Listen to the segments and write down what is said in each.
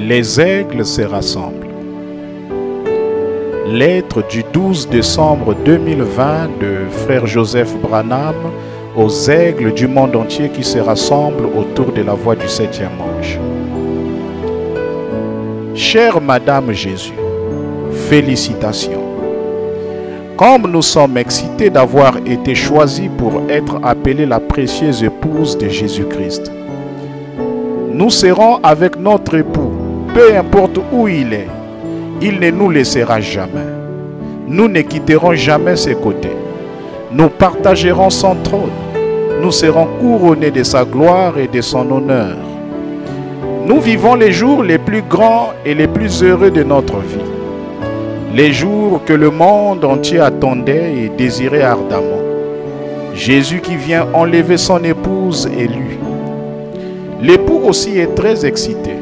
Les aigles se rassemblent. Lettre du 12 décembre 2020 de Frère Joseph Branham aux aigles du monde entier qui se rassemblent autour de la voie du 7e ange. Chère Madame Jésus, félicitations. Comme nous sommes excités d'avoir été choisis pour être appelés la précieuse épouse de Jésus-Christ. Nous serons avec notre époux, peu importe où il est. Il ne nous laissera jamais. Nous ne quitterons jamais ses côtés. Nous partagerons son trône. Nous serons couronnés de sa gloire et de son honneur. Nous vivons les jours les plus grands et les plus heureux de notre vie. Les jours que le monde entier attendait et désirait ardemment. Jésus qui vient enlever son épouse élue. L'époux aussi est très excité.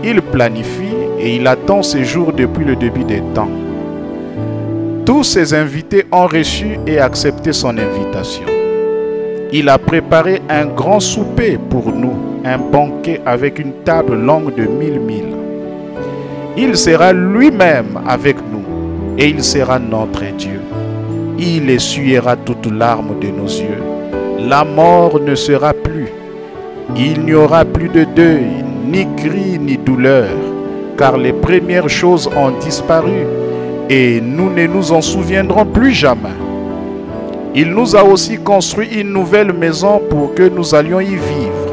Il planifie et il attend ces jours depuis le début des temps. Tous ses invités ont reçu et accepté son invitation. Il a préparé un grand souper pour nous, un banquet avec une table longue de 1000 milles. Il sera lui-même avec nous et il sera notre Dieu. Il essuiera toute larme de nos yeux. La mort ne sera plus. Il n'y aura plus de deuil, ni cri, ni douleur, car les premières choses ont disparu et nous ne nous en souviendrons plus jamais. Il nous a aussi construit une nouvelle maison pour que nous allions y vivre.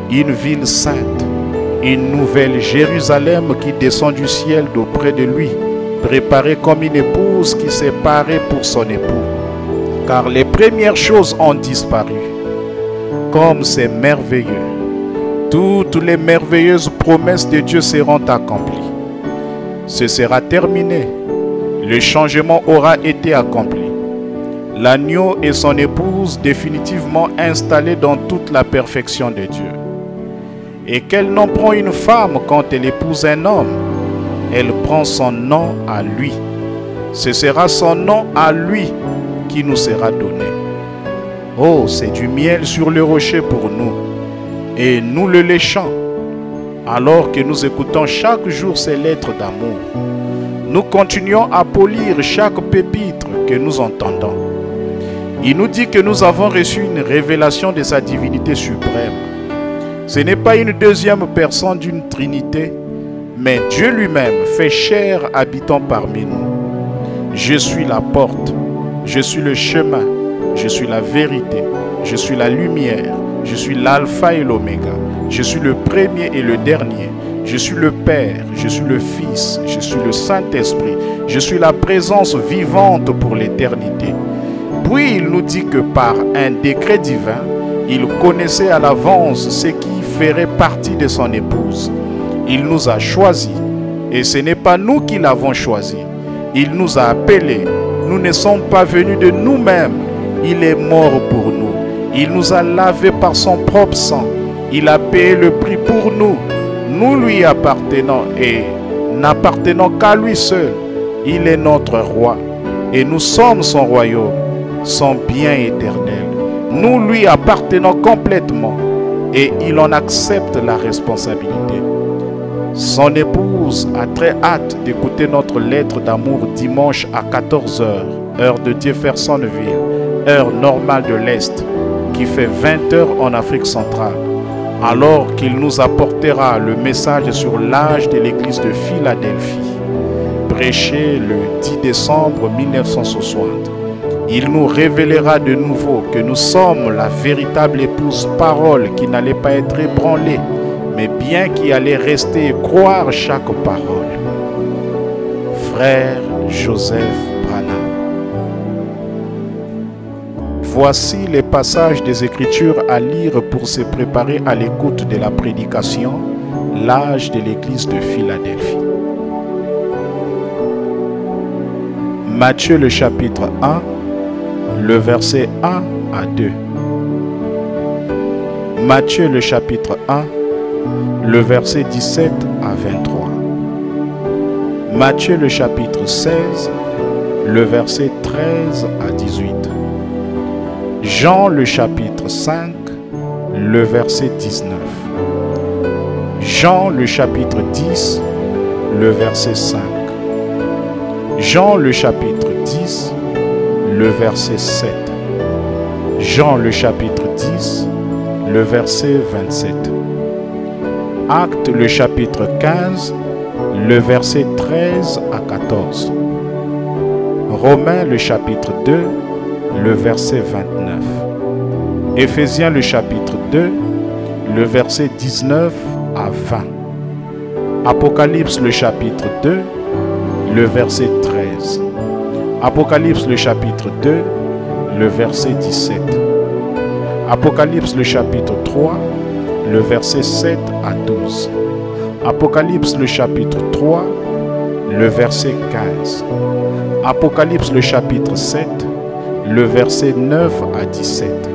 Une ville sainte, une nouvelle Jérusalem qui descend du ciel d'auprès de lui, préparée comme une épouse qui s'est parée pour son époux. Car les premières choses ont disparu. Comme c'est merveilleux. Toutes les merveilleuses promesses de Dieu seront accomplies. Ce sera terminé. Le changement aura été accompli. L'agneau et son épouse définitivement installés dans toute la perfection de Dieu. Et quel nom prend une femme quand elle épouse un homme? Elle prend son nom à lui. Ce sera son nom à lui qui nous sera donné. Oh, c'est du miel sur le rocher pour nous. Et nous le léchons, alors que nous écoutons chaque jour ces lettres d'amour. Nous continuons à polir chaque pépitre que nous entendons. Il nous dit que nous avons reçu une révélation de sa divinité suprême. Ce n'est pas une deuxième personne d'une trinité, mais Dieu lui-même fait chair habitant parmi nous. Je suis la porte, je suis le chemin, je suis la vérité, je suis la lumière. Je suis l'alpha et l'oméga. Je suis le premier et le dernier. Je suis le Père, je suis le Fils, je suis le Saint-Esprit. Je suis la présence vivante pour l'éternité. Puis il nous dit que par un décret divin, il connaissait à l'avance ce qui ferait partie de son épouse. Il nous a choisis et ce n'est pas nous qui l'avons choisi. Il nous a appelés. Nous ne sommes pas venus de nous-mêmes. Il est mort pour nous. Il nous a lavés par son propre sang. Il a payé le prix pour nous. Nous lui appartenons et n'appartenons qu'à lui seul. Il est notre roi et nous sommes son royaume, son bien éternel. Nous lui appartenons complètement et il en accepte la responsabilité. Son épouse a très hâte d'écouter notre lettre d'amour dimanche à 14 h, heure de Jeffersonville, heure normale de l'Est, qui fait 20 h en Afrique centrale, alors qu'il nous apportera le message sur l'âge de l'église de Philadelphie, prêché le 10 décembre 1960. Il nous révélera de nouveau que nous sommes la véritable épouse parole qui n'allait pas être ébranlée, mais bien qui allait rester et croire chaque parole. Frère Joseph Branham. Voici les passages des Écritures à lire pour se préparer à l'écoute de la prédication, l'âge de l'église de Philadelphie. Matthieu le chapitre 1, le verset 1 à 2. Matthieu le chapitre 1, le verset 17 à 23. Matthieu le chapitre 16, le verset 13 à 18. Jean le chapitre 5, le verset 19. Jean le chapitre 10, le verset 5. Jean le chapitre 10, le verset 7. Jean le chapitre 10, le verset 27. Actes le chapitre 15, le verset 13 à 14. Romains le chapitre 2, le verset 29. Éphésiens le chapitre 2, le verset 19 à 20. Apocalypse le chapitre 2, le verset 13. Apocalypse le chapitre 2, le verset 17. Apocalypse le chapitre 3, le verset 7 à 12. Apocalypse le chapitre 3, le verset 15. Apocalypse le chapitre 7, le verset 9 à 17.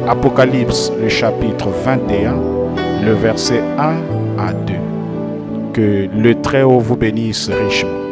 Apocalypse le chapitre 21, le verset 1 à 2. Que le Très-Haut vous bénisse richement.